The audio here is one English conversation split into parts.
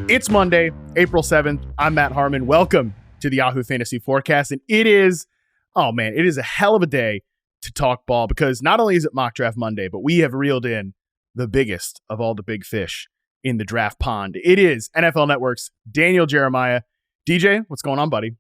It's Monday, April 7th. I'm Matt Harmon. Welcome to the Yahoo Fantasy Forecast. And it is a hell of a day to talk ball because not only is it Mock Draft Monday, but we have reeled in the biggest of all the big fish in the draft pond. It is NFL Network's Daniel Jeremiah. DJ, what's going on, buddy?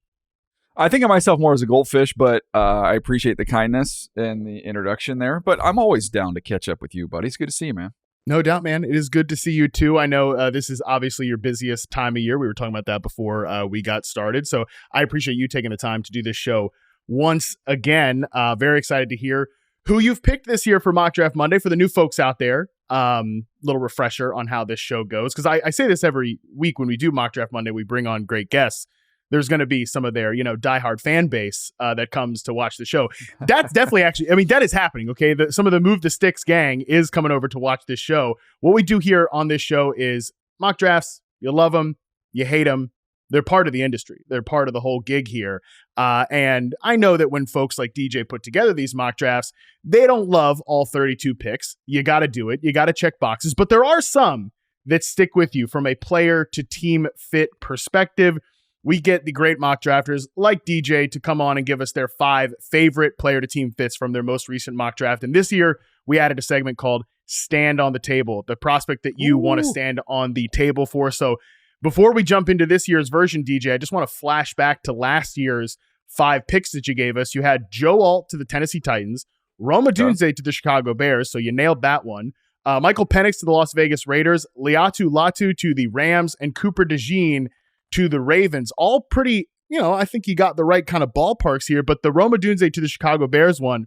I think of myself more as a goldfish, but I appreciate the kindness and the introduction there. But I'm always down to catch up with you, buddy. It's good to see you, man. No doubt, man. It is good to see you, too. I know this is obviously your busiest time of year. We were talking about that before we got started. So I appreciate you taking the time to do this show once again. Very excited to hear who you've picked this year for Mock Draft Monday. For the new folks out there, little refresher on how this show goes. Because I say this every week when we do Mock Draft Monday, we bring on great guests. There's going to be some of their, diehard fan base that comes to watch the show. That's definitely that is happening. Okay. Some of the Move the Sticks gang is coming over to watch this show. What we do here on this show is mock drafts. You love them. You hate them. They're part of the industry. They're part of the whole gig here. And I know that when folks like DJ put together these mock drafts, they don't love all 32 picks. You got to do it. You got to check boxes. But there are some that stick with you from a player to team fit perspective. We get the great mock drafters like DJ to come on and give us their 5 favorite player to team fits from their most recent mock draft. And this year, we added a segment called Stand on the Table, the prospect that you want to stand on the table for. So before we jump into this year's version, DJ, I just want to flash back to last year's 5 picks that you gave us. You had Joe Alt to the Tennessee Titans, Rome Odunze to the Chicago Bears, so you nailed that one. Michael Penix to the Las Vegas Raiders, Liatu Latu to the Rams, and Cooper DeJean to the Ravens. All pretty, I think you got the right kind of ballparks here, but the Rome Odunze to the Chicago Bears one,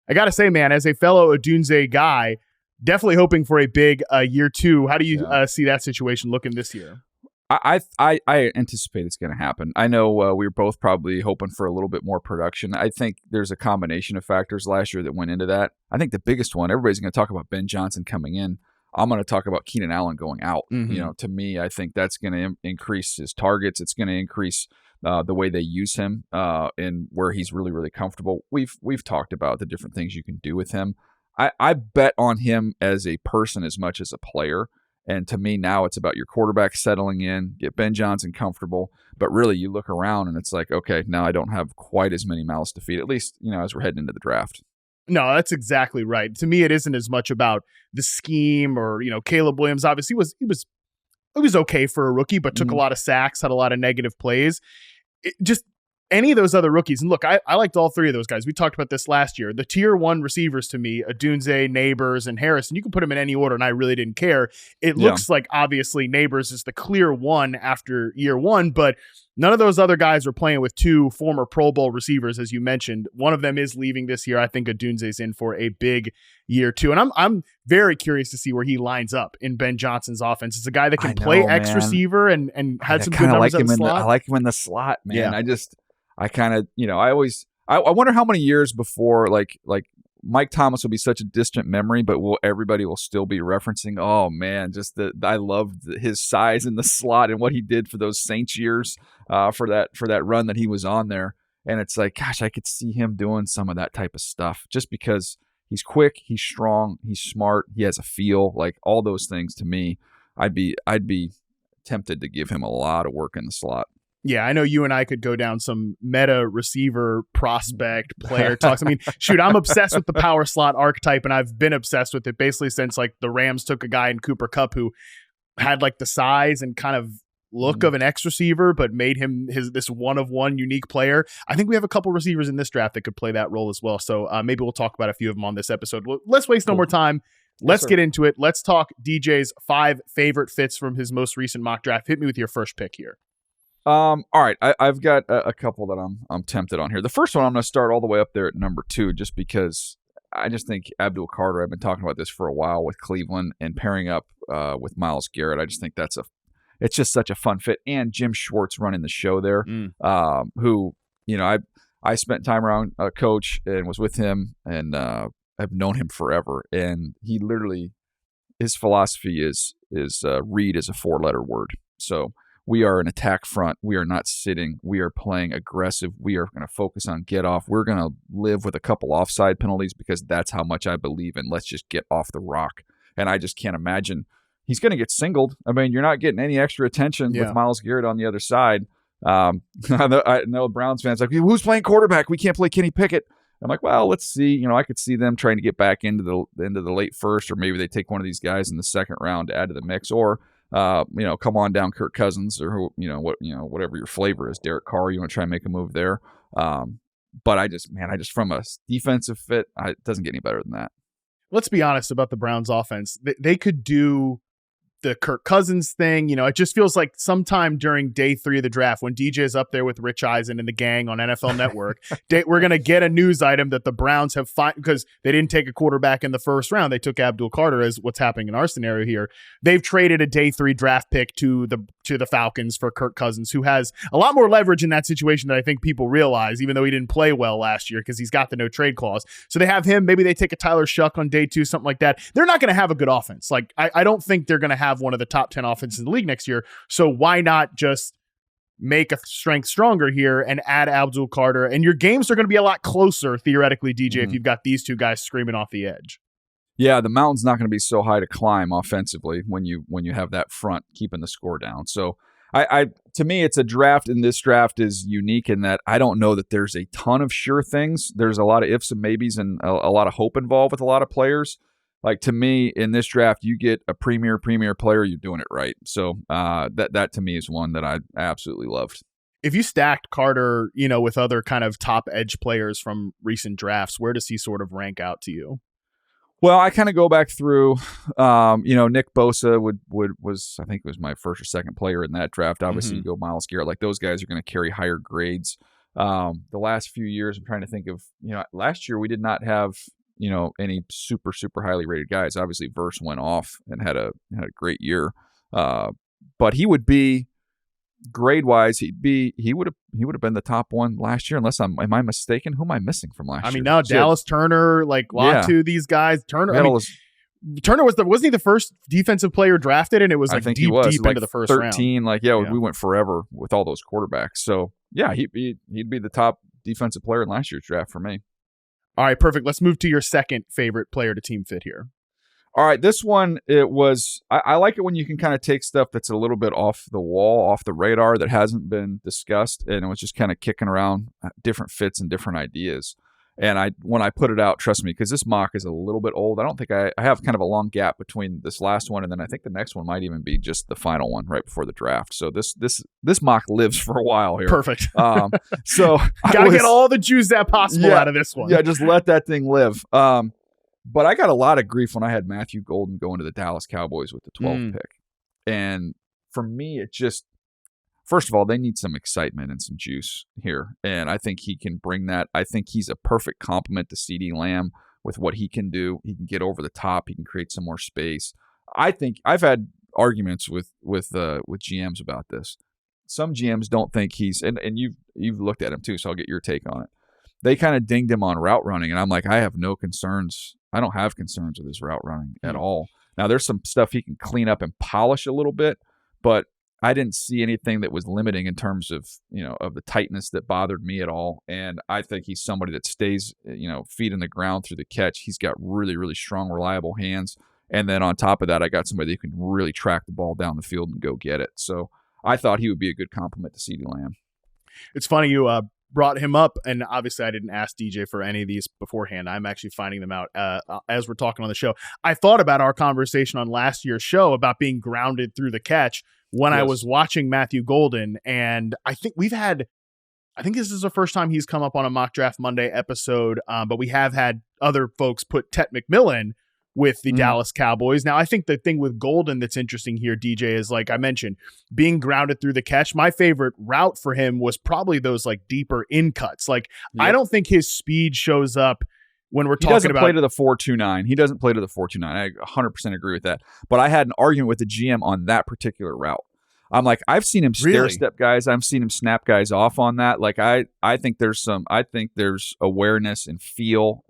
I got to say, man, as a fellow Odunze guy, definitely hoping for a big year 2. How do you see that situation looking this year? I anticipate it's going to happen. I know we were both probably hoping for a little bit more production. I think there's a combination of factors last year that went into that. I think the biggest one, everybody's going to talk about Ben Johnson coming in. I'm going to talk about Keenan Allen going out. Mm-hmm. To me, I think that's going to increase his targets. It's going to increase the way they use him and where he's really, really comfortable. We've talked about the different things you can do with him. I bet on him as a person as much as a player. And to me, now it's about your quarterback settling in, get Ben Johnson comfortable. But really, you look around and it's like, okay, now I don't have quite as many mouths to feed, at least, as we're heading into the draft. No, that's exactly right. To me, it isn't as much about the scheme or, Caleb Williams obviously he was okay for a rookie, but took a lot of sacks, had a lot of negative plays. Just any of those other rookies. And look, I liked all 3 of those guys. We talked about this last year. The tier 1 receivers to me, Odunze, Neighbors, and Harrison, you can put them in any order, and I really didn't care. It looks like obviously Neighbors is the clear one after year 1, but none of those other guys are playing with 2 former Pro Bowl receivers, as you mentioned. One of them is leaving this year. I think Odunze's in for a big year 2. And I'm very curious to see where he lines up in Ben Johnson's offense. It's a guy that can play X receiver and had some good numbers in the slot. I like him in the slot, man. Yeah. I kind of, I wonder how many years before like Mike Thomas will be such a distant memory, but everybody will still be referencing, oh man, I loved his size in the slot and what he did for those Saints years for that run that he was on there. And it's like, gosh, I could see him doing some of that type of stuff just because he's quick, he's strong, he's smart, he has a feel, like all those things. To me, I'd be tempted to give him a lot of work in the slot. Yeah, I know you and I could go down some meta receiver prospect player talks. I mean, shoot, I'm obsessed with the power slot archetype, and I've been obsessed with it basically since like the Rams took a guy in Cooper Kupp who had like the size and kind of look of an X receiver, but made him this one-of-one unique player. I think we have a couple receivers in this draft that could play that role as well. So maybe we'll talk about a few of them on this episode. Let's waste no more time. Let's get into it. Let's talk DJ's 5 favorite fits from his most recent mock draft. Hit me with your first pick here. All right, I've got a couple that I'm tempted on here. The first one I'm going to start all the way up there at number 2, just because I just think Abdul Carter. I've been talking about this for a while with Cleveland and pairing up with Myles Garrett. I just think it's just such a fun fit. And Jim Schwartz running the show there, who I spent time around Coach and was with him, and I've known him forever. And he literally, his philosophy is read as a 4-letter word. So we are an attack front. We are not sitting. We are playing aggressive. We are going to focus on get off. We're going to live with a couple offside penalties because that's how much I believe in. Let's just get off the rock. And I just can't imagine he's going to get singled. I mean, you're not getting any extra attention with Myles Garrett on the other side. I know Browns fans like, who's playing quarterback? We can't play Kenny Pickett. I'm like, well, let's see. I could see them trying to get back into the late first, or maybe they take one of these guys in the second round to add to the mix, or come on down Kirk Cousins, or whatever your flavor is, Derek Carr. You want to try and make a move there. But I just from a defensive fit, it doesn't get any better than that. Let's be honest about the Browns offense. They could do the Kirk Cousins thing. It just feels like sometime during day 3 of the draft, when DJ is up there with Rich Eisen and the gang on NFL Network, we're going to get a news item that the Browns have because they didn't take a quarterback in the first round. They took Abdul Carter, as what's happening in our scenario here. They've traded a day 3 draft pick to the Falcons for Kirk Cousins, who has a lot more leverage in that situation than I think people realize, even though he didn't play well last year because he's got the no trade clause. So they have him. Maybe they take a Tyler Shuck on day 2, something like that. They're not going to have a good offense. Like, I don't think they're going to have one of the top 10 offenses in the league next year. So why not just make a strength stronger here and add Abdul Carter? And your games are going to be a lot closer, theoretically, DJ, if you've got these two guys screaming off the edge. Yeah, the mountain's not going to be so high to climb offensively when you have that front keeping the score down. So to me, it's a draft, and this draft is unique in that I don't know that there's a ton of sure things. There's a lot of ifs and maybes and a lot of hope involved with a lot of players. Like, to me, in this draft, you get a premier player, you're doing it right. So that to me is one that I absolutely loved. If you stacked Carter, with other kind of top edge players from recent drafts, where does he sort of rank out to you? Well, I kind of go back through, Nick Bosa was, I think it was my first or second player in that draft. Obviously, you go Myles Garrett. Like, those guys are going to carry higher grades. The last few years, I'm trying to think of, last year we did not have, any super highly rated guys. Obviously, Verse went off and had a great year. But he would be grade wise, he would have been the top one last year, unless am I mistaken? Who am I missing from last year? I mean, now Dallas Turner, like Latu, these guys. Turner, Turner wasn't he the first defensive player drafted, and it was like deep into the first 13, round. We went forever with all those quarterbacks. So yeah, he'd be the top defensive player in last year's draft for me. All right, perfect. Let's move to your second favorite player to team fit here. All right, this one, I like it when you can kind of take stuff that's a little bit off the wall, off the radar, that hasn't been discussed, and it was just kind of kicking around different fits and different ideas. And when I put it out, trust me, because this mock is a little bit old. I don't think I have kind of a long gap between this last one, and then I think the next one might even be just the final one right before the draft. So this mock lives for a while here. Perfect. So gotta get all the juice that possible out of this one. Yeah, just let that thing live. But I got a lot of grief when I had Matthew Golden going to the Dallas Cowboys with the 12th pick. And for me, it just, first of all, they need some excitement and some juice here. And I think he can bring that. I think he's a perfect complement to CeeDee Lamb with what he can do. He can get over the top. He can create some more space. I think I've had arguments with GMs about this. Some GMs don't think he's, and you've looked at him too, so I'll get your take on it. They kind of dinged him on route running, and I'm like, I have no concerns. I don't have concerns with his route running at all. Now, there's some stuff he can clean up and polish a little bit, but I didn't see anything that was limiting in terms of, of the tightness that bothered me at all. And I think he's somebody that stays, feet in the ground through the catch. He's got really, really strong, reliable hands. And then on top of that, I got somebody that can really track the ball down the field and go get it. So I thought he would be a good complement to CeeDee Lamb. It's funny you brought him up, and obviously I didn't ask DJ for any of these beforehand. I'm actually finding them out as we're talking on the show. I thought about our conversation on last year's show about being grounded through the catch when I was watching Matthew Golden, and I think this is the first time he's come up on a Mock Draft Monday episode, but we have had other folks put Tet McMillan with the Dallas Cowboys. Now, I think the thing with Golden that's interesting here, DJ, is like I mentioned, being grounded through the catch. My favorite route for him was probably those like deeper in cuts. Like, I don't think his speed shows up when we're talking about. He doesn't play to the 4.29. He doesn't play to the 4.29. I 100% agree with that. But I had an argument with the GM on that particular route. I'm like, I've seen him stair step guys. I've seen him snap guys off on that. Like, I think there's awareness and feel.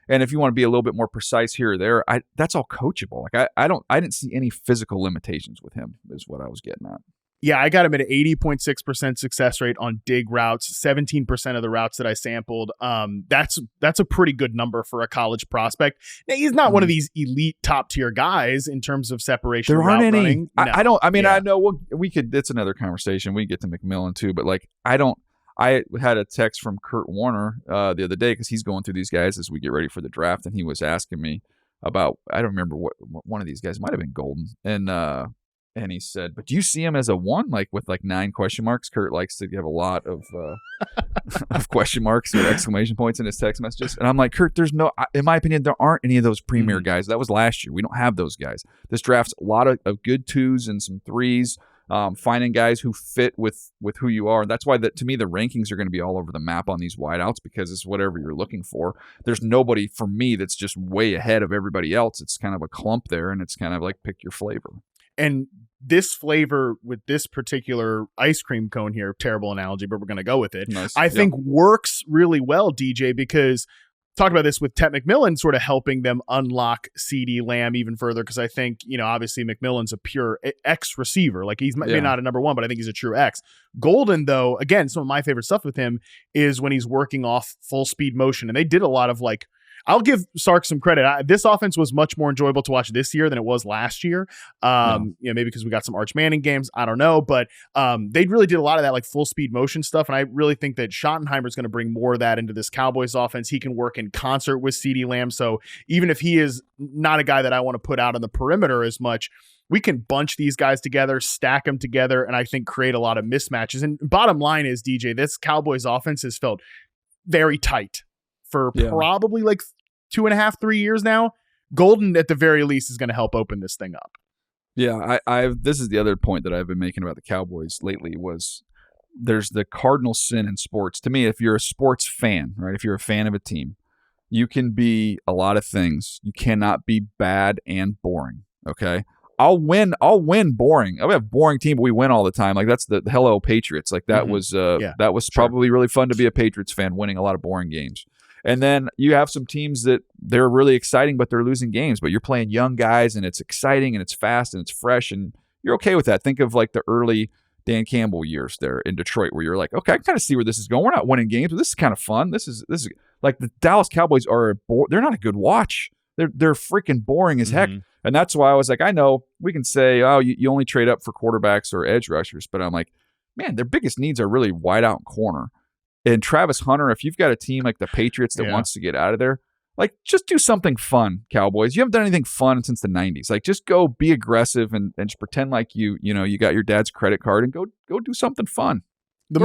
And if you want to be a little bit more precise here or there, that's all coachable. Like I didn't see any physical limitations with him, is what I was getting at. Yeah, I got him at an 80.6% success rate on dig routes, 17% of the routes that I sampled. That's a pretty good number for a college prospect. Now, he's not one of these elite top tier guys in terms of separation. There aren't route any. Running. No. I know we could. It's another conversation. We can get to McMillan too, but like I had a text from Kurt Warner the other day because he's going through these guys as we get ready for the draft, and he was asking me about, I don't remember what one of these guys might have been Golden, and he said, but do you see him as a 1, like with like 9 question marks? Kurt likes to give a lot of of question marks or exclamation points in his text messages. And I'm like, Kurt, there's no, in my opinion, there aren't any of those premier guys. That was last year. We don't have those guys. This draft's a lot of good 2s and some 3s, finding guys who fit with who you are. That's why to me, the rankings are going to be all over the map on these wideouts because it's whatever you're looking for. There's nobody for me that's just way ahead of everybody else. It's kind of a clump there, and it's kind of like pick your flavor. And this flavor with this particular ice cream cone here, terrible analogy, but we're going to go with it. Nice. I think works really well, DJ, because talked about this with Tet McMillan sort of helping them unlock CeeDee Lamb even further. Cause I think, obviously McMillan's a pure X receiver. Like he's maybe not a number 1, but I think he's a true X. Golden though, again, some of my favorite stuff with him is when he's working off full speed motion. And they did a lot of like, I'll give Sark some credit. This offense was much more enjoyable to watch this year than it was last year. Maybe because we got some Arch Manning games. I don't know. But they really did a lot of that like full speed motion stuff. And I really think that Schottenheimer is going to bring more of that into this Cowboys offense. He can work in concert with CeeDee Lamb. So even if he is not a guy that I want to put out on the perimeter as much, we can bunch these guys together, stack them together, and I think create a lot of mismatches. And bottom line is, DJ, this Cowboys offense has felt very tight for probably like 2.5, 3 years now. Golden, at the very least, is going to help open this thing up. Yeah, this is the other point that I've been making about the Cowboys lately was there's the cardinal sin in sports. To me, if you're a sports fan, right, if you're a fan of a team, you can be a lot of things. You cannot be bad and boring, okay? I'll win boring. I have a boring team, but we win all the time. Like that's the hello Patriots. Like that was probably really fun to be a Patriots fan, winning a lot of boring games. And then you have some teams that they're really exciting, but they're losing games. But you're playing young guys, and it's exciting, and it's fast, and it's fresh, and you're okay with that. Think of like the early Dan Campbell years there in Detroit, where you're like, okay, I kind of see where this is going. We're not winning games, but this is kind of fun. This is like the Dallas Cowboys they're not a good watch. They're freaking boring as heck. And that's why I was like, I know we can say, oh, you only trade up for quarterbacks or edge rushers, but I'm like, man, their biggest needs are really wide out and corner. And Travis Hunter, if you've got a team like the Patriots that wants to get out of there, like just do something fun, Cowboys. You haven't done anything fun since the 90s. Like just go be aggressive and just pretend like you got your dad's credit card and go do something fun. The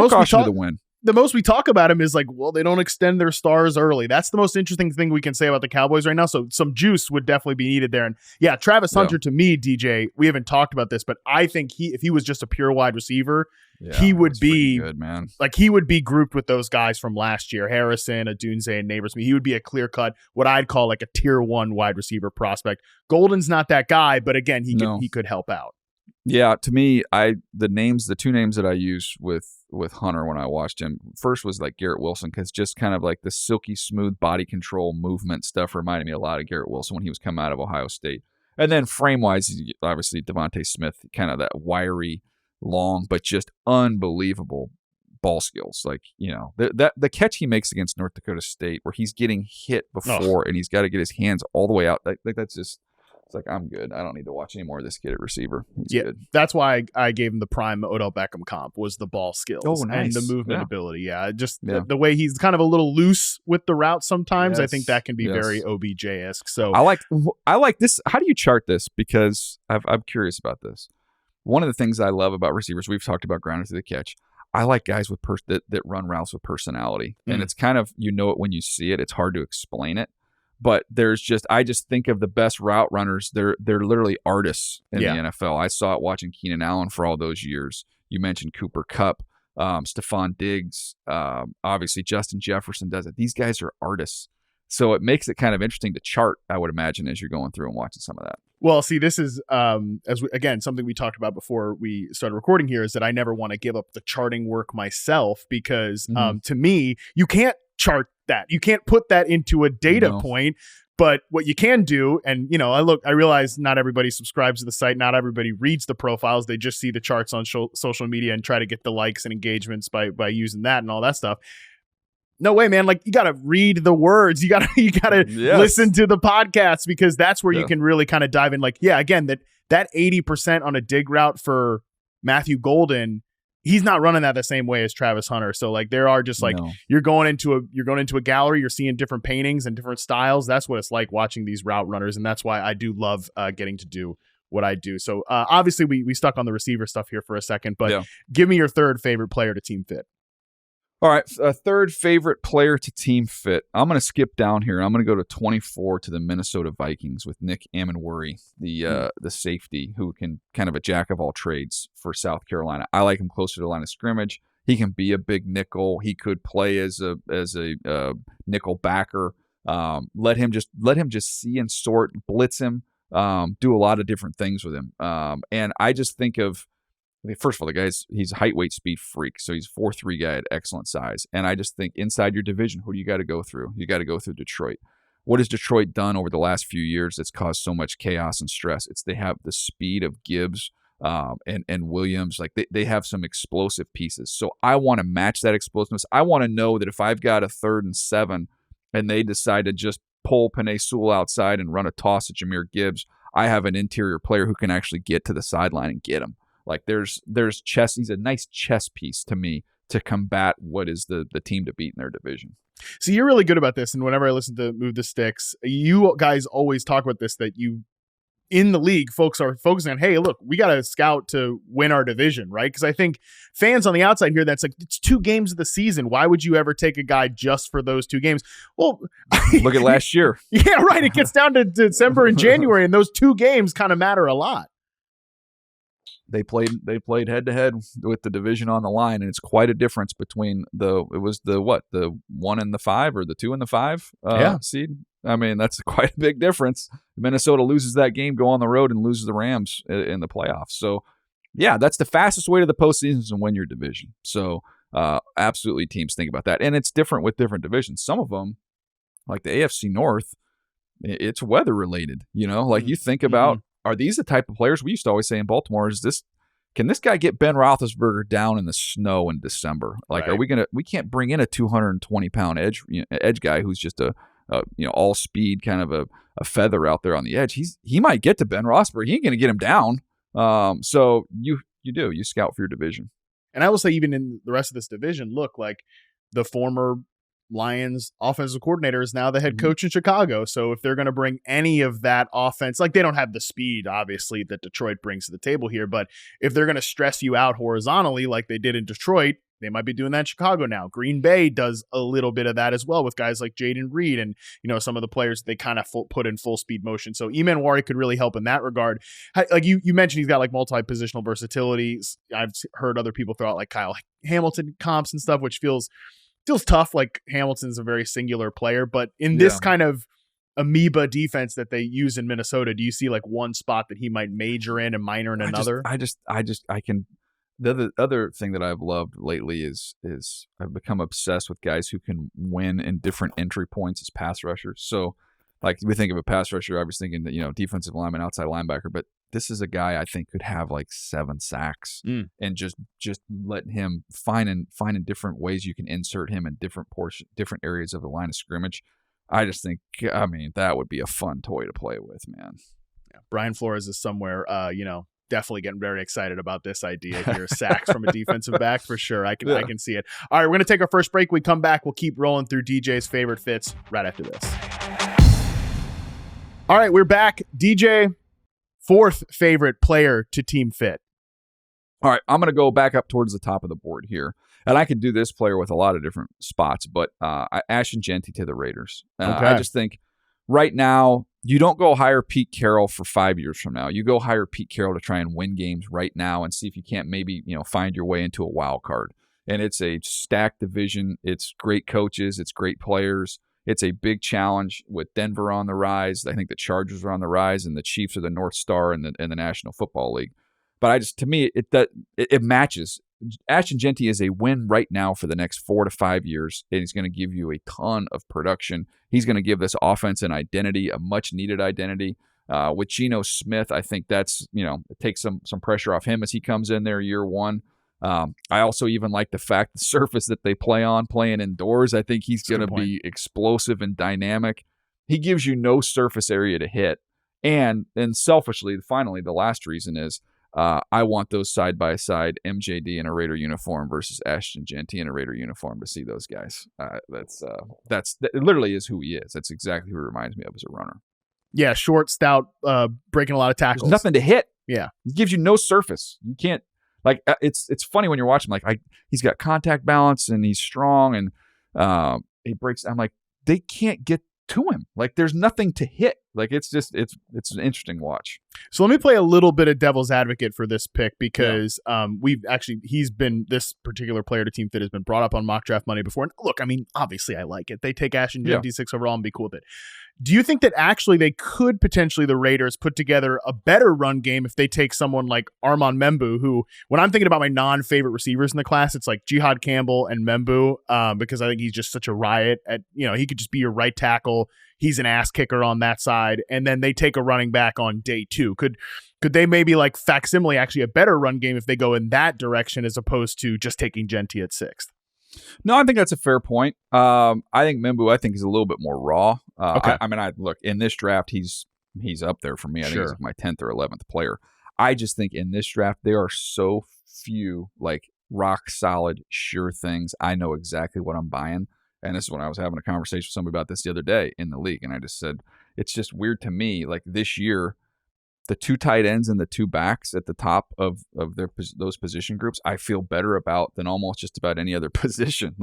most we talk about him is like, well, they don't extend their stars early. That's the most interesting thing we can say about the Cowboys right now. So some juice would definitely be needed there. And yeah, Travis Hunter to me, DJ, we haven't talked about this, but I think if he was just a pure wide receiver, he would be good, man. Like he would be grouped with those guys from last year, Harrison, Adunze, and Neighbors. He would be a clear cut, what I'd call like a tier 1 wide receiver prospect. Golden's not that guy, but again, he could help out. Yeah, to me, the 2 names that I used with Hunter when I watched him, first was like Garrett Wilson, because just kind of like the silky smooth body control movement stuff reminded me a lot of Garrett Wilson when he was coming out of Ohio State. And then frame-wise, obviously Devontae Smith, kind of that wiry, long, but just unbelievable ball skills. Like, the catch he makes against North Dakota State where he's getting hit before and he's got to get his hands all the way out. Like that's just... It's like, I'm good. I don't need to watch any more of this kid at receiver. He's good. That's why I gave him the prime Odell Beckham comp, was the ball skills nice. And the movement ability. Yeah, just the way he's kind of a little loose with the route sometimes. I think that can be very OBJ-esque. So I like this. How do you chart this? Because I'm curious about this. One of the things I love about receivers, we've talked about grounded through the catch. I like guys with that run routes with personality, and it's kind of it when you see it. It's hard to explain it. But I just think of the best route runners. They're literally artists in the NFL. I saw it watching Keenan Allen for all those years. You mentioned Cooper Kupp, Stephon Diggs, obviously Justin Jefferson does it. These guys are artists. So it makes it kind of interesting to chart, I would imagine, as you're going through and watching some of that. Well, see, this is, something we talked about before we started recording here, is that I never want to give up the charting work myself because to me, you can't chart that. You can't put that into a data point But what you can do, and I realize not everybody subscribes to the site, not everybody reads the profiles. They just see the charts on social media and try to get the likes and engagements by using that and all that stuff. No way, man. Like, you got to read the words. You got to listen to the podcasts, because that's where you can really kind of dive in. Like, again, that 80% on a dig route for Matthew Golden, he's not running that the same way as Travis Hunter. So like, there are just like, you're going into a gallery, you're seeing different paintings and different styles. That's what it's like watching these route runners. And that's why I do love getting to do what I do. So obviously we stuck on the receiver stuff here for a second, but give me your third favorite player to team fit. All right, a third favorite player to team fit. I'm going to skip down here. I'm going to go to 24 to the Minnesota Vikings with Nick Emmanwori, the safety, who can kind of a jack of all trades for South Carolina. I like him closer to the line of scrimmage. He can be a big nickel. He could play as a nickel backer. Let him just see and sort, blitz him, do a lot of different things with him. And I just think of, first of all, he's a height, weight, speed freak. So he's a 4'3" guy at excellent size. And I just think inside your division, who do you got to go through? You got to go through Detroit. What has Detroit done over the last few years that's caused so much chaos and stress? They have the speed of Gibbs and Williams. Like, they have some explosive pieces. So I want to match that explosiveness. I want to know that if I've got a 3rd and 7 and they decide to just pull Penei Sewell outside and run a toss at Jahmyr Gibbs, I have an interior player who can actually get to the sideline and get him. Like, there's chess. He's a nice chess piece to me to combat what is the team to beat in their division. So you're really good about this. And whenever I listen to Move the Sticks, you guys always talk about this, that you in the league, folks are focusing on, hey, look, we got to scout to win our division, right? Because I think fans on the outside here, that's like, it's 2 games of the season. Why would you ever take a guy just for those 2 games? Well, look at last year. Yeah, right. It gets down to December and January, and those 2 games kind of matter a lot. They played head to head with the division on the line, and it's quite a difference between the 1 and the 5 or the 2 and the 5 seed. I mean, that's quite a big difference. Minnesota loses that game, go on the road and loses the Rams in the playoffs. So yeah, that's the fastest way to the postseason is to win your division. So absolutely, teams think about that, and it's different with different divisions. Some of them, like the AFC North, it's weather related. Like you think about. Are these the type of players we used to always say in Baltimore? Can this guy get Ben Roethlisberger down in the snow in December? Like, right. We can't bring in a 220-pound edge guy who's just a all speed kind of a feather out there on the edge. He might get to Ben Roethlisberger. He ain't going to get him down. So you scout for your division. And I will say, even in the rest of this division, look, like the former Lions offensive coordinator is now the head coach in Chicago. So if they're going to bring any of that offense, like, they don't have the speed, obviously, that Detroit brings to the table here, but if they're going to stress you out horizontally like they did in Detroit, they might be doing that in Chicago now. Green Bay does a little bit of that as well with guys like Jaden Reed and, some of the players they kind of put in full speed motion. So Emmanwori could really help in that regard. Like you mentioned, he's got like multi-positional versatility. I've heard other people throw out like Kyle Hamilton comps and stuff, which feels tough. Like, Hamilton's a very singular player, but in this kind of amoeba defense that they use in Minnesota, do you see like one spot that he might major in and minor in another? The other thing that I've loved lately is I've become obsessed with guys who can win in different entry points as pass rushers. So, like, we think of a pass rusher, I was thinking that, defensive lineman, outside linebacker, but this is a guy I think could have like 7 sacks and just letting him finding different ways you can insert him in different areas of the line of scrimmage. I just think, that would be a fun toy to play with, man. Yeah. Brian Flores is somewhere, definitely getting very excited about this idea here. Sacks from a defensive back for sure. I can see it. All right, we're going to take our first break. We come back. We'll keep rolling through DJ's favorite fits right after this. All right, we're back. DJ, 4th favorite player to team fit. All right, I'm going to go back up towards the top of the board here. And I could do this player with a lot of different spots, but Ashton Jeanty to the Raiders. I just think right now, you don't go hire Pete Carroll for 5 years from now. You go hire Pete Carroll to try and win games right now and see if you can't maybe, find your way into a wild card. And it's a stacked division. It's great coaches. It's great players. It's a big challenge with Denver on the rise. I think the Chargers are on the rise, and the Chiefs are the North Star in the National Football League. But to me, it matches Ashton Jeanty is a win right now for the next 4 to 5 years, and he's going to give you a ton of production. He's going to give this offense an identity, a much-needed identity. With Geno Smith, I think that's, it takes some pressure off him as he comes in there year one. I also even like the fact the surface that they playing indoors. I think he's going to be explosive and dynamic. He gives you no surface area to hit. And then selfishly, finally, the last reason is I want those side-by-side MJD in a Raider uniform versus Ashton Jeanty in a Raider uniform to see those guys. That literally is who he is. That's exactly who he reminds me of as a runner. Yeah, short, stout, breaking a lot of tackles. There's nothing to hit. Yeah. He gives you no surface. You can't, it's funny when you're watching, he's got contact balance and he's strong and he breaks. I'm like, they can't get to him. There's nothing to hit. It's an interesting watch. So let me play a little bit of devil's advocate for this pick because he's been, this particular player to Team Fit has been brought up on Mock Draft Monday before. And look, obviously I like it. They take Ashton Jeanty 6 overall and be cool with it. Do you think that actually they could potentially, the Raiders, put together a better run game if they take someone like Armand Membou, who, when I'm thinking about my non-favorite receivers in the class, it's like Jihad Campbell and Membou, because I think he's just such a riot at, he could just be your right tackle. He's an ass kicker on that side. And then they take a running back on day 2. Could they maybe facsimile actually a better run game if they go in that direction as opposed to just taking Jeanty at 6th? No, I think that's a fair point. I think Membou, is a little bit more raw. Okay. I look, in this draft, he's up there for me. I think he's my 10th or 11th player. I just think in this draft, there are so few rock solid, sure things. I know exactly what I'm buying. And this is when I was having a conversation with somebody about this the other day in the league. And I just said, it's just weird to me. This year, the 2 tight ends and the 2 backs at the top of those position groups, I feel better about than almost just about any other position.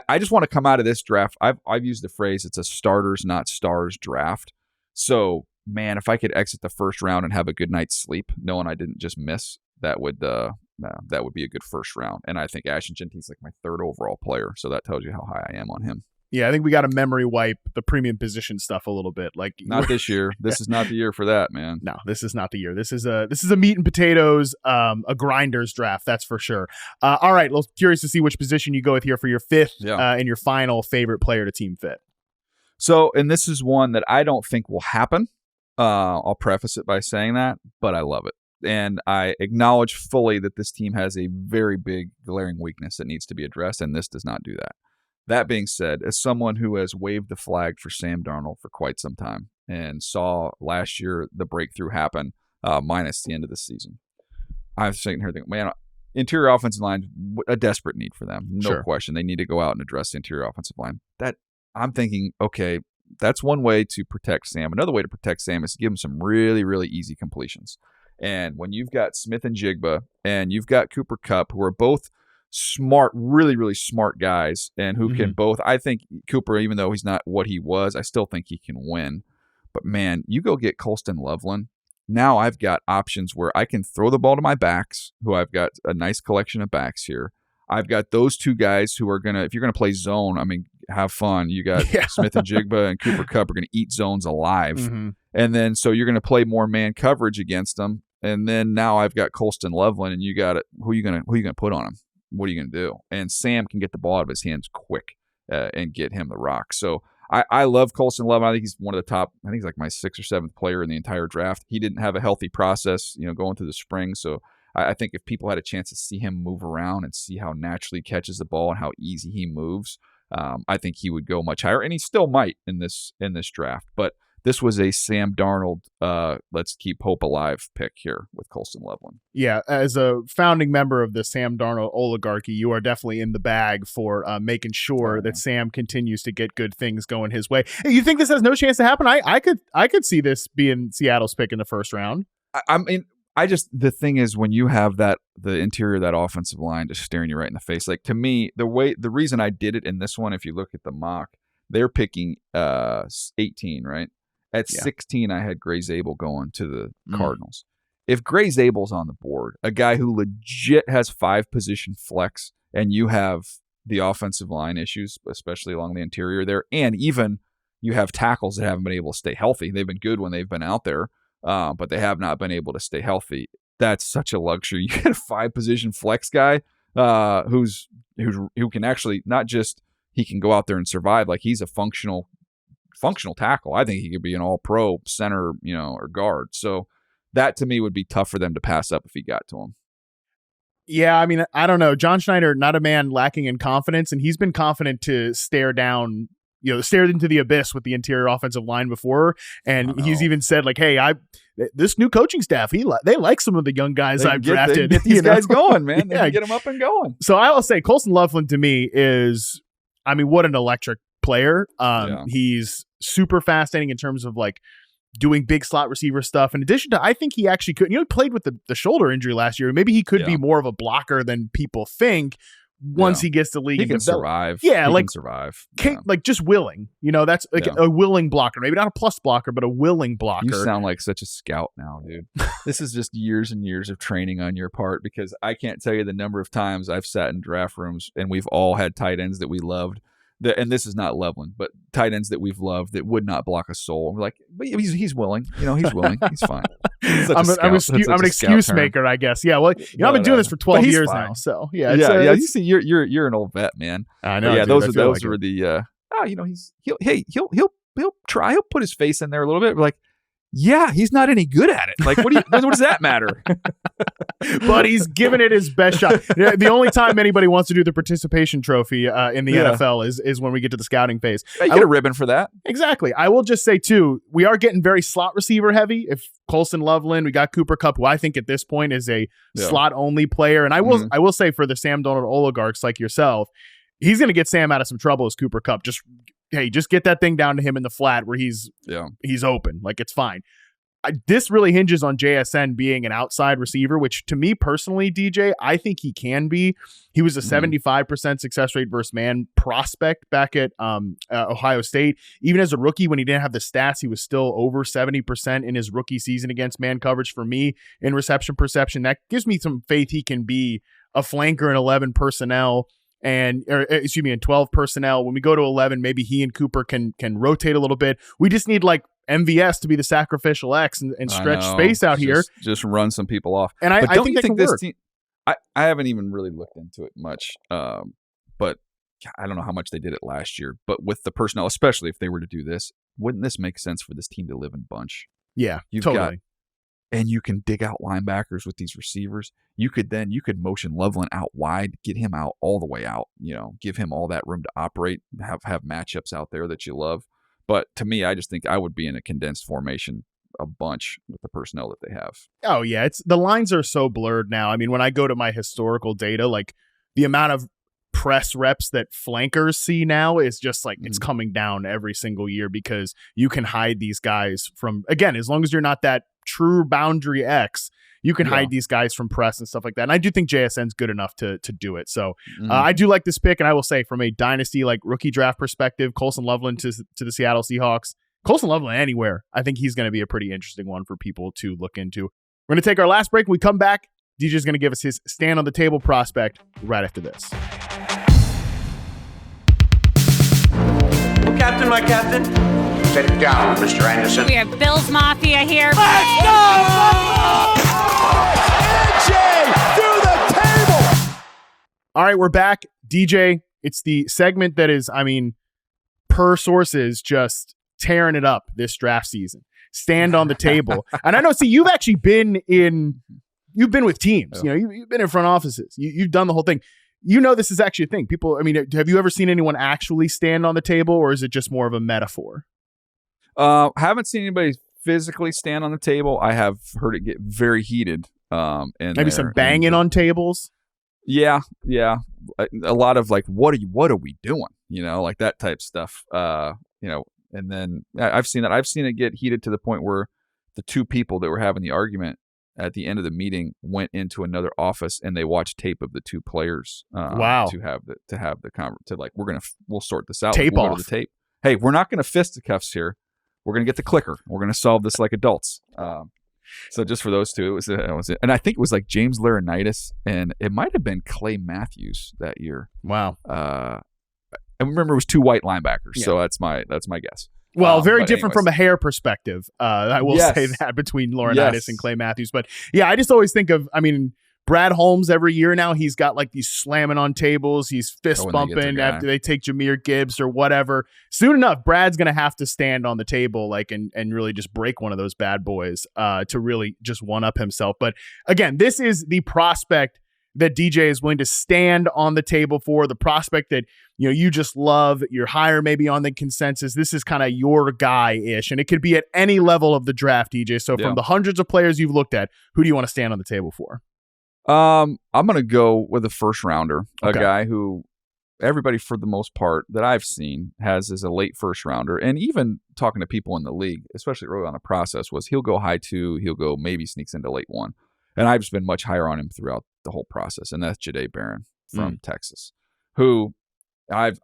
I just want to come out of this draft. I've used the phrase, it's a starters, not stars draft. So, man, if I could exit the first round and have a good night's sleep, knowing I didn't just miss, that would be a good first round. And I think Ashton Jeanty's my 3rd overall player. So that tells you how high I am on him. Yeah, I think we got to memory wipe the premium position stuff a little bit. Not this year. This is not the year for that, man. No, this is not the year. This is a meat and potatoes, a grinders draft. That's for sure. All right, well, curious to see which position you go with here for your 5th and your final favorite player to Team Fit. So, and this is one that I don't think will happen. I'll preface it by saying that, but I love it. And I acknowledge fully that this team has a very big glaring weakness that needs to be addressed, and this does not do that. That being said, as someone who has waved the flag for Sam Darnold for quite some time and saw last year the breakthrough happen, minus the end of the season, I was sitting here thinking, man, interior offensive line, a desperate need for them. No question. They need to go out and address the interior offensive line. That I'm thinking, okay, that's one way to protect Sam. Another way to protect Sam is to give him some really, really easy completions. And when you've got Smith and Jigba and you've got Cooper Kupp, who are both smart, really, really smart guys, and who can both, I think Cooper, even though he's not what he was, I still think he can win. But man, you go get Colston Loveland. Now I've got options where I can throw the ball to my backs, who I've got a nice collection of backs here. I've got those 2 guys who are if you're going to play zone, have fun. You got Smith and Jigba and Cooper Kupp are going to eat zones alive. And then, so you're going to play more man coverage against them. And then now I've got Colston Loveland, and you got it. Who are you going to put on him? What are you going to do? And Sam can get the ball out of his hands quick and get him the rock. So I love Colston Loveland. I think he's one of the top, I think he's my 6th or 7th player in the entire draft. He didn't have a healthy process, going through the spring. So I think if people had a chance to see him move around and see how naturally he catches the ball and how easy he moves, I think he would go much higher. And he still might in this draft. But this was a Sam Darnold, let's keep hope alive pick here with Colston Loveland. Yeah, as a founding member of the Sam Darnold oligarchy, you are definitely in the bag for making sure that Sam continues to get good things going his way. Hey, you think this has no chance to happen? I could see this being Seattle's pick in the first round. The thing is, when you have the interior of that offensive line just staring you right in the face, to me, the reason I did it in this one, if you look at the mock, they're picking 18, right? At 16, I had Gray Zabel going to the Cardinals. If Gray Zabel's on the board, a guy who legit has 5-position flex, and you have the offensive line issues, especially along the interior there, and even you have tackles that haven't been able to stay healthy. They've been good when they've been out there, but they have not been able to stay healthy. that's such a luxury. You get a 5-position flex guy who can actually not just he can go out there and survive, like he's a functional tackle. I think he could be an all-pro center, or guard. So that to me would be tough for them to pass up if he got to him. Yeah, I mean, I don't know. John Schneider, not a man lacking in confidence, and he's been confident to stare into the abyss with the interior offensive line before. And he's even said, like, hey, this new coaching staff, they like some of the young guys I've drafted. They get these guys going, man. They can get them up and going. So I will say Colston Loveland to me is, I mean, what an electric player. He's super fascinating in terms of like doing big slot receiver stuff. In addition to, I think he actually could, he played with the shoulder injury last year. Maybe he could be more of a blocker than people think once he gets the league. He can survive. Yeah, he like can survive. Like just willing. That's like a willing blocker. Maybe not a plus blocker, but a willing blocker. You sound like such a scout now, dude. This is just years and years of training on your part, because I can't tell you the number of times I've sat in draft rooms and we've all had tight ends that we loved. And this is not Loveland, but tight ends that we've loved that would not block a soul. We're like, but he's willing. He's willing. He's fine. I'm an excuse maker, I guess. Yeah. Well, I've been doing this for 12 years now. So yeah. You see, you're an old vet, man. I know. Yeah. Dude, those were the. He'll try. He'll put his face in there a little bit. We're like, yeah, he's not any good at it. Like, what does that matter? But he's giving it his best shot. The only time anybody wants to do the participation trophy in the NFL is when we get to the scouting phase. Yeah, you get a ribbon for that. Exactly. I will just say, too, we are getting very slot receiver heavy. If Colston Loveland, we got Cooper Kupp, who I think at this point is a slot-only player. And I will say for the Sam Darnold oligarchs like yourself, he's going to get Sam out of some trouble as Cooper Kupp. Just get that thing down to him in the flat where he's open. Like, it's fine. This really hinges on JSN being an outside receiver, which to me personally, DJ, I think he can be. He was a 75% success rate versus man prospect back at Ohio State. Even as a rookie, when he didn't have the stats, he was still over 70% in his rookie season against man coverage for me in reception perception. That gives me some faith he can be a flanker in 11 personnel. In 12 personnel. When we go to 11, maybe he and Cooper can rotate a little bit. We just need like MVS to be the sacrificial X and stretch space out here. Just run some people off. And I think that can work. Team, I haven't even really looked into it much, but I don't know how much they did it last year. But with the personnel, especially if they were to do this, wouldn't this make sense for this team to live in bunch? Yeah, totally. And you can dig out linebackers with these receivers. You could motion Loveland out wide, get him out all the way out, give him all that room to operate, have matchups out there that you love. But to me, I just think I would be in a condensed formation a bunch with the personnel that they have. Oh yeah, the lines are so blurred now. I mean, when I go to my historical data, like the amount of press reps that flankers see now is just like it's coming down every single year, because you can hide these guys from, again, as long as you're not that true boundary X, you can hide these guys from press and stuff like that. And I do think JSN's good enough to do it. So I do like this pick. And I will say, from a dynasty, like rookie draft perspective, Colston Loveland to the Seattle Seahawks, Colston Loveland anywhere, I think he's going to be a pretty interesting one for people to look into. We're going to take our last break. When we come back, DJ's going to give us his stand on the table prospect right after this. Well, Captain, my captain. Set it down, Mr. Anderson. We have Bills Mafia here. Let's go! NJ through the table! All right, we're back. DJ, it's the segment that is, I mean, per sources, just tearing it up this draft season. Stand on the table. And I know, see, you've actually been with teams. You've been in front offices. You've done the whole thing. This is actually a thing. People, I mean, have you ever seen anyone actually stand on the table, or is it just more of a metaphor? Haven't seen anybody physically stand on the table. I have heard it get very heated. Maybe some banging on tables. Yeah. A lot of like, what are we doing? Like that type stuff. And then I've seen that. I've seen it get heated to the point where the two people that were having the argument at the end of the meeting went into another office and they watched tape of the two players. Wow. To have the conversation, to like, we'll sort this out. Tape off. The tape. Hey, we're not going to fisticuffs here. We're going to get the clicker. We're going to solve this like adults. So just for those two, it was, and I think it was like James Laurinaitis, and it might have been Clay Matthews that year. Wow. I remember it was two white linebackers, so that's my guess. Well, very different anyways. from a hair perspective. I will say that between Laurinaitis and Clay Matthews. But yeah, I just always think of, Brad Holmes every year now, he's got like these slamming on tables. He's fist bumping after they take Jahmyr Gibbs or whatever. Soon enough, Brad's going to have to stand on the table and really just break one of those bad boys to really just one up himself. But again, this is the prospect that DJ is willing to stand on the table for, the prospect that you just love, you're higher maybe on the consensus. This is kind of your guy-ish, and it could be at any level of the draft, DJ. So from the hundreds of players you've looked at, who do you want to stand on the table for? I'm going to go with a first rounder, a guy who everybody for the most part that I've seen has as a late first rounder. And even talking to people in the league, especially early on the process, was he'll go high 2, he'll go maybe sneaks into late 1. And I've just been much higher on him throughout the whole process. And that's Jahdae Barron from Texas, who I've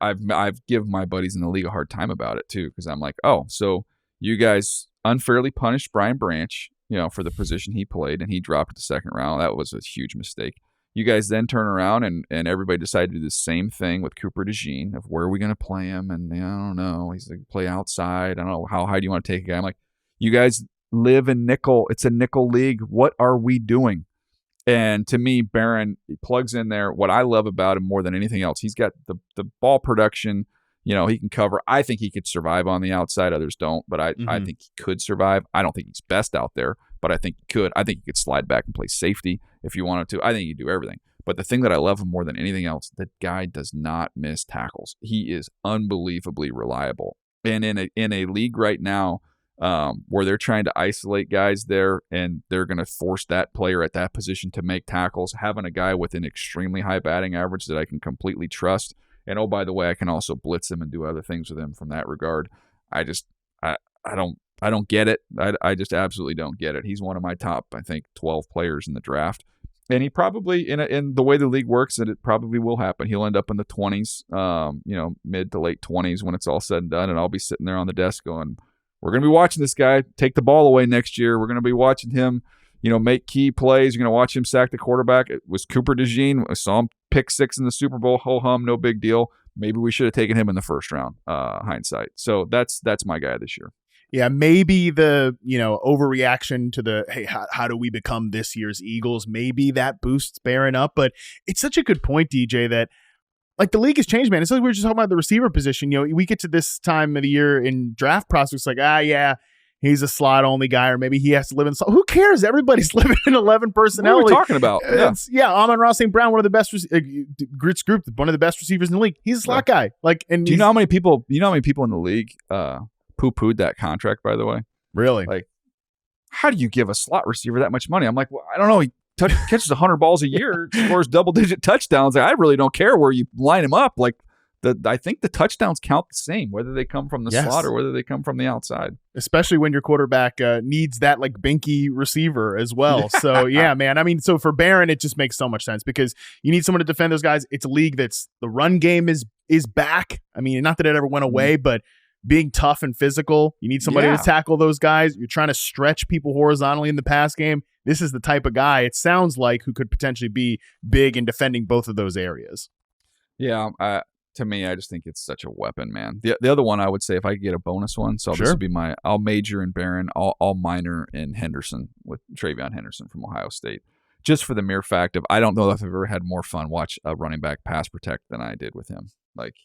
given my buddies in the league a hard time about it too. Cause I'm like, oh, so you guys unfairly punished Brian Branch, for the position he played, and he dropped at the second round. That was a huge mistake. You guys then turn around and everybody decided to do the same thing with Cooper DeJean of where are we going to play him? And I don't know. He's like, play outside. I don't know. How high do you want to take a guy? I'm like, you guys live in nickel. It's a nickel league. What are we doing? And to me, Barron plugs in there. What I love about him more than anything else, he's got the ball production. He can cover. I think he could survive on the outside. Others don't, but I think he could survive. I don't think he's best out there, but I think he could. I think he could slide back and play safety if you wanted to. I think he could do everything. But the thing that I love him more than anything else, the guy does not miss tackles. He is unbelievably reliable. And in a league right now where they're trying to isolate guys there and they're going to force that player at that position to make tackles, having a guy with an extremely high batting average that I can completely trust. And oh, by the way, I can also blitz him and do other things with him from that regard. I don't get it. I just absolutely don't get it. He's one of my top, I think, 12 players in the draft. And he probably, in the way the league works, and it probably will happen, he'll end up in the 20s, mid to late 20s when it's all said and done. And I'll be sitting there on the desk going, we're going to be watching this guy take the ball away next year. We're going to be watching him, make key plays. You're going to watch him sack the quarterback. It was Cooper DeJean. I saw him pick 6 in the Super Bowl. Ho-hum, no big deal. Maybe we should have taken him in the first round, hindsight. So that's my guy this year. Yeah, maybe the, overreaction to the, hey, how do we become this year's Eagles? Maybe that boosts Barron up. But it's such a good point, DJ, that like the league has changed, man. It's like we were just talking about the receiver position. We get to this time of the year in draft prospects like, he's a slot-only guy, or maybe he has to live in – who cares? Everybody's living in 11 personnel. What are we talking about? Amon-Ra St. Brown, one of the best Grits Group, one of the best receivers in the league. He's a slot guy. And do you know how many people in the league poo-pooed that contract, by the way? Really? Like, how do you give a slot receiver that much money? I'm like, well, I don't know. He catches 100 balls a year, scores double-digit touchdowns. Like, I really don't care where you line him up. Like, I think the touchdowns count the same, whether they come from the slot or whether they come from the outside. Especially when your quarterback needs that like binky receiver as well. So, yeah, man. So for Barron, it just makes so much sense because you need someone to defend those guys. It's a league that's the run game is back. Not that it ever went away, but being tough and physical, you need somebody to tackle those guys. You're trying to stretch people horizontally in the pass game. This is the type of guy, it sounds like, who could potentially be big in defending both of those areas. Yeah, to me, I just think it's such a weapon, man. The other one I would say, if I could get a bonus one, so this would be I'll major in Barron, I'll minor in Henderson with TreVeyon Henderson from Ohio State. Just for the mere fact of, I don't know if I've ever had more fun watch a running back pass protect than I did with him. Like,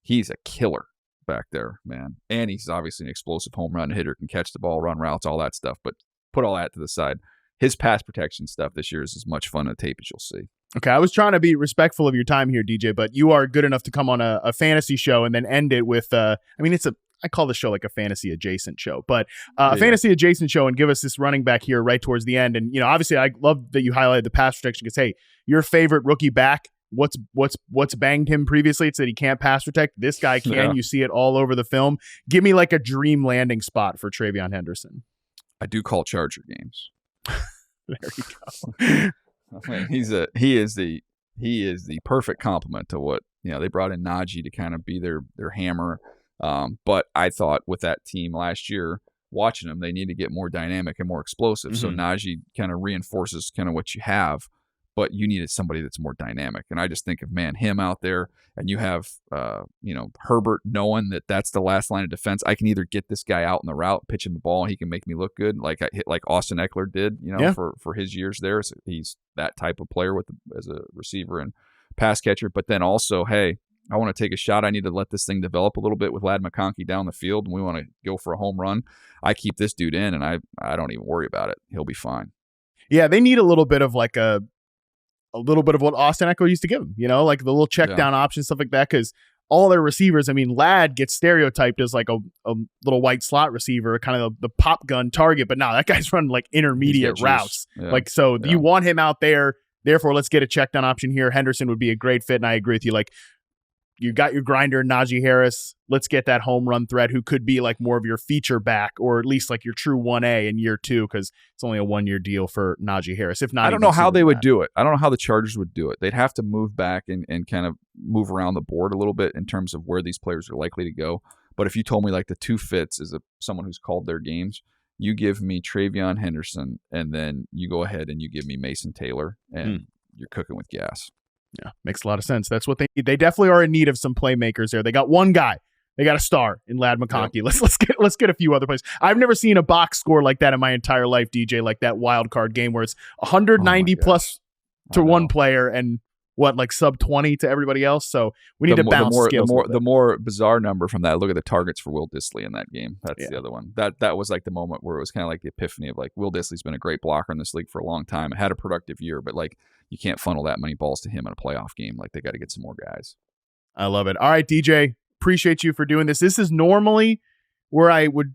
he's a killer back there, man. And he's obviously an explosive home run hitter, can catch the ball, run routes, all that stuff. But put all that to the side. His pass protection stuff this year is as much fun a tape as you'll see. Okay, I was trying to be respectful of your time here, DJ, but you are good enough to come on a fantasy show and then end it with, I call the show like a fantasy adjacent show, but a fantasy adjacent show and give us this running back here right towards the end. And, obviously I love that you highlighted the pass protection because, hey, your favorite rookie back, what's banged him previously? It's that he can't pass protect. This guy can. Yeah. You see it all over the film. Give me like a dream landing spot for TreVeyon Henderson. I do call Charger games. There you go. He is the perfect complement to what they brought in Najee to kind of be their hammer. But I thought with that team last year, watching them, they need to get more dynamic and more explosive. Mm-hmm. So Najee kind of reinforces kind of what you have. but you needed somebody that's more dynamic. And I just think of, man, him out there, and you have, Herbert knowing that that's the last line of defense. I can either get this guy out in the route, pitch him the ball, and he can make me look good, like Austin Eckler did, for his years there. So he's that type of player as a receiver and pass catcher. But then also, hey, I want to take a shot. I need to let this thing develop a little bit with Ladd McConkey down the field, and we want to go for a home run. I keep this dude in, and I don't even worry about it. He'll be fine. Yeah, they need a little bit of like a little bit of what Austin Eckler used to give them, like the little check down option, stuff like that, because all their receivers, I mean, Ladd gets stereotyped as like a little white slot receiver, kind of the pop gun target, but no, that guy's running like intermediate routes. Yeah. You want him out there, therefore let's get a check down option here. Henderson would be a great fit, and I agree with you. Like, you got your grinder, Najee Harris. Let's get that home run threat who could be like more of your feature back, or at least like your true 1A in year 2, because it's only a 1-year deal for Najee Harris. If not, I don't know how they would do it. I don't know how the Chargers would do it. They'd have to move back and kind of move around the board a little bit in terms of where these players are likely to go. But if you told me like the 2 fits as someone who's called their games, you give me TreVeyon Henderson, and then you go ahead and you give me Mason Taylor, and you're cooking with gas. Yeah, makes a lot of sense. That's what they need. They definitely are in need of some playmakers there. They got one guy. They got a star in Ladd McConkey. Yep. Let's get a few other players. I've never seen a box score like that in my entire life, DJ, like that wild card game where it's 190 plus to one player and sub 20 to everybody else. So we need to balance scales. The more bizarre number from that, look at the targets for Will Dissly in that game. That's the other one. That was like the moment where it was kind of like the epiphany of like, Will Dissly's been a great blocker in this league for a long time. Had a productive year, but like, you can't funnel that many balls to him in a playoff game. Like, they got to get some more guys. I love it. All right, DJ, appreciate you for doing this. This is normally where I would,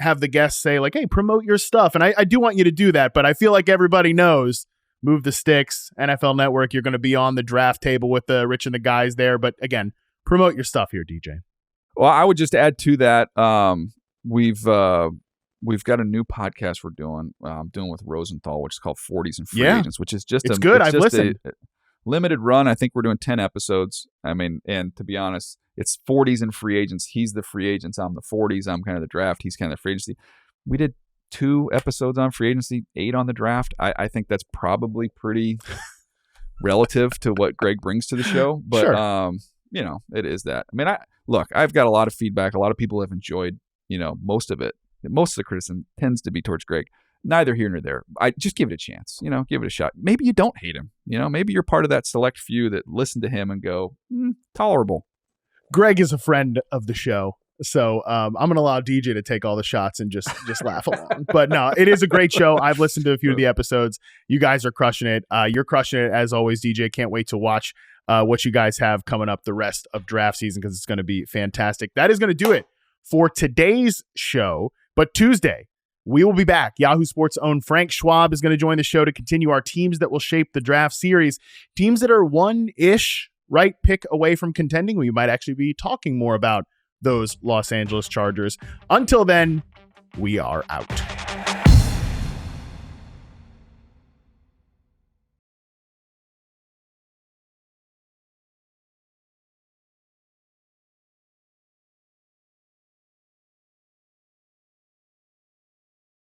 have the guests say like, hey, promote your stuff. And I do want you to do that, but I feel like everybody knows Move the Sticks, NFL Network, you're going to be on the draft table with the Rich and the guys there. But again, promote your stuff here, DJ. Well, I would just add to that, We've got a new podcast we're doing with Rosenthal, which is called 40s and Free Agents, which is just good. I've listened. A limited run. I think we're doing 10 episodes. I mean, and to be honest, it's 40s and Free Agents. He's the free agents. I'm the 40s. I'm kind of the draft. He's kind of the free agency. We did 2 episodes on free agency, 8 on the draft. I think that's probably pretty relative to what Greg brings to the show. But, sure. It is that. I mean, I've got a lot of feedback. A lot of people have enjoyed, most of it. Most of the criticism tends to be towards Greg. Neither here nor there. I just give it a chance, give it a shot. Maybe you don't hate him, maybe you're part of that select few that listen to him and go, tolerable. Greg is a friend of the show. So I'm going to allow DJ to take all the shots and just laugh along. But no, it is a great show. I've listened to a few of the episodes. You guys are crushing it. You're crushing it as always, DJ. Can't wait to watch what you guys have coming up the rest of draft season, because it's going to be fantastic. That is going to do it for today's show. But Tuesday, we will be back. Yahoo Sports' own Frank Schwab is going to join the show to continue our teams that will shape the draft series. Teams that are one-ish right pick away from contending. We might actually be talking more about those Los Angeles Chargers. Until then, we are out.